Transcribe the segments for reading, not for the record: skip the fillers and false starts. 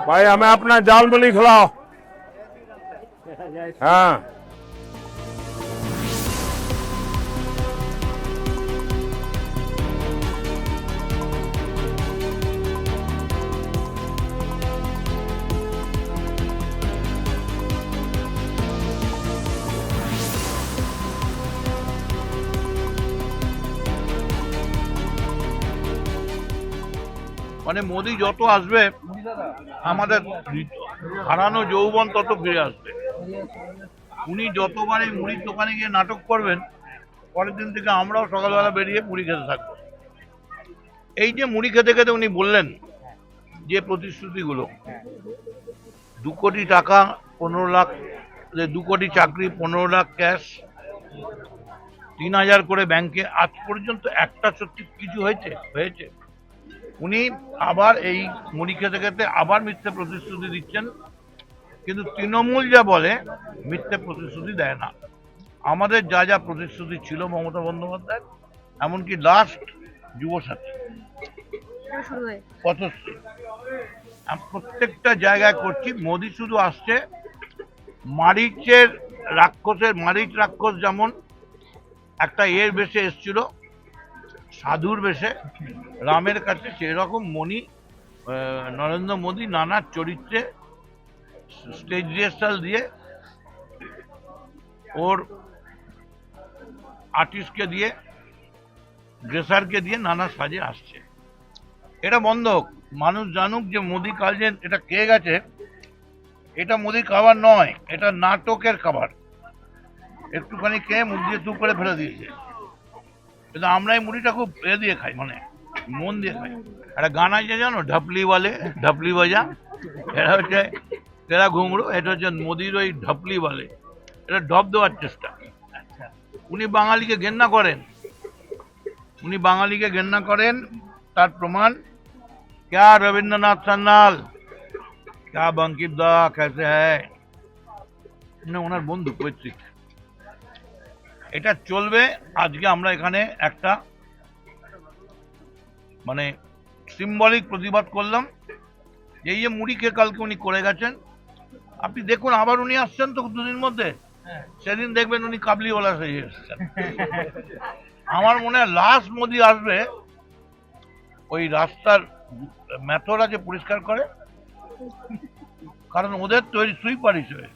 भाई हमें अपना जाल मुली खिलाओ। हाँ মানে মোদি যত আসবে আমাদের হারানো যৌবন তত ফিরে আসবে। উনি যতবার এই মুড়ির দোকানে গিয়ে নাটক করবেন, পরের দিন থেকে আমরাও সকালবেলা বেরিয়ে মুড়ি খেতে থাকবো। এই যে মুড়ি খেতে খেতে উনি বললেন যে প্রতিশ্রুতিগুলো, 2 কোটি টাকা 15 লাখ, 2 কোটি চাকরি 15 লাখ ক্যাশ, 3000 করে ব্যাংকে, আজ পর্যন্ত একটা সত্যি কিছু হয়েছে? উনি আবার এই মুড়ি খেতে খেতে আবার মিথ্যে প্রতিশ্রুতি দিচ্ছেন, কিন্তু তৃণমূল যা বলে মিথ্যে প্রতিশ্রুতি দেয় না। আমাদের যা যা প্রতিশ্রুতি ছিল মমতা বন্দ্যোপাধ্যায়, এমনকি লাস্ট যুবসাথী পথশ্রী, প্রত্যেকটা জায়গায় করছি। মোদি শুধু আসছে মারিচ রাক্ষস যেমন একটা এর বেশে এসছিল, সাধুর বেশে রামের কাছে, সেরকম নরেন্দ্র মোদী নানা চরিত্রে স্টেজ রিহার্সাল দিয়ে, ওর আর্টিস্টকে দিয়ে, ড্রেসারকে দিয়ে নানা সাজে আসছে। এটা বন্ধ হোক, মানুষ জানুক যে মোদি কাল যে এটা খেয়ে গেছে, এটা মোদির খাবার নয়, এটা নাটকের খাবার। একটুখানি খেয়ে মুখ দিয়ে চুপ করে ফেলে দিয়েছে। কিন্তু আমরা এই মুড়িটা খুব দিয়ে খাই, মানে মন দিয়ে খাই। একটা গান আছে জানো, ঢপলি বাজা, এটা হচ্ছে তেরা ঘুঙরু, এটা হচ্ছে মোদির ওই ঢপলি বলে, এটা ঢপ দেওয়ার চেষ্টা। উনি বাঙালিকে ঘেন্না করেন, তার প্রমাণ ক্যা রবীন্দ্রনাথ সান্যাল, ক্যা বঙ্কিম দা कैसे है, ওনার বন্ধু পৈতৃক। এটা চলবে। আজকে আমরা এখানে একটা মানে সিম্বলিক প্রতিবাদ করলাম। এই যে মুড়ি খেয়ে কালকে উনি করে গেছেন, আপনি দেখুন আবার উনি আসছেন তো 2 দিন মধ্যে, সেদিন দেখবেন উনি কাবলিওয়ালা সেজে এসছেন। আমার মনে হয় লাস্ট মোদি আসবে ওই রাস্তার মেথড আছে পরিষ্কার করে, কারণ ওদের তৈরি সুইপার হিসেবে,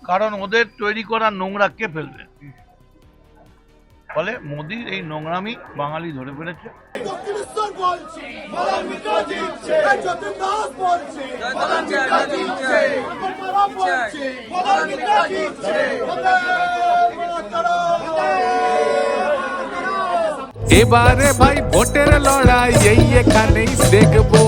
কারণ ওদের তৈরি করা নোংরা কে ফেলবে। ফলে মোদির এই নোংরামি বাঙালি ধরে ফেলেছে। এবারে ভাই ভোটের লড়াই এই এখানেই দেখবো।